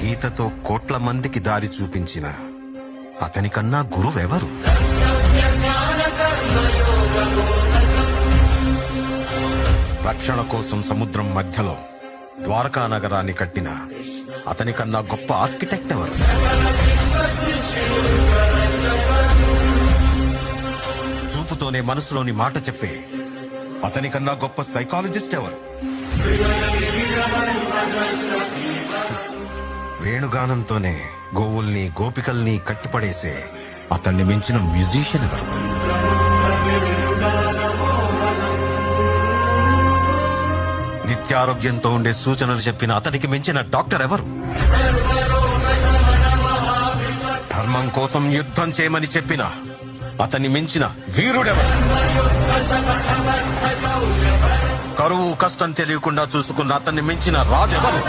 గీతతో కోట్ల మందికి దారి చూపించిన అతనికన్నా గురువెవరు? రక్షణ కోసం సముద్రం మధ్యలో ద్వారకా నగరాన్ని కట్టిన అతనికన్నా గొప్ప ఆర్కిటెక్ట్ ఎవరు? చూపుతోనే మనసులోని మాట చెప్పే అతనికన్నా గొప్ప సైకాలజిస్ట్ ఎవరు? వేణుగానంతోనే గోవుల్ని గోపికల్ని కట్టిపడేసే అతన్ని మించిన మ్యూజిషియన్ ఎవరు? నిత్యారోగ్యంతో ఉండే సూచనలు చెప్పిన అతనికి మించిన డాక్టర్ ఎవరు? ధర్మం కోసం యుద్ధం చేయమని చెప్పిన అతన్ని మించిన వీరుడెవరు? కరువు కష్టం తెలియకుండా చూసుకున్న అతన్ని మించిన రాజెవరు?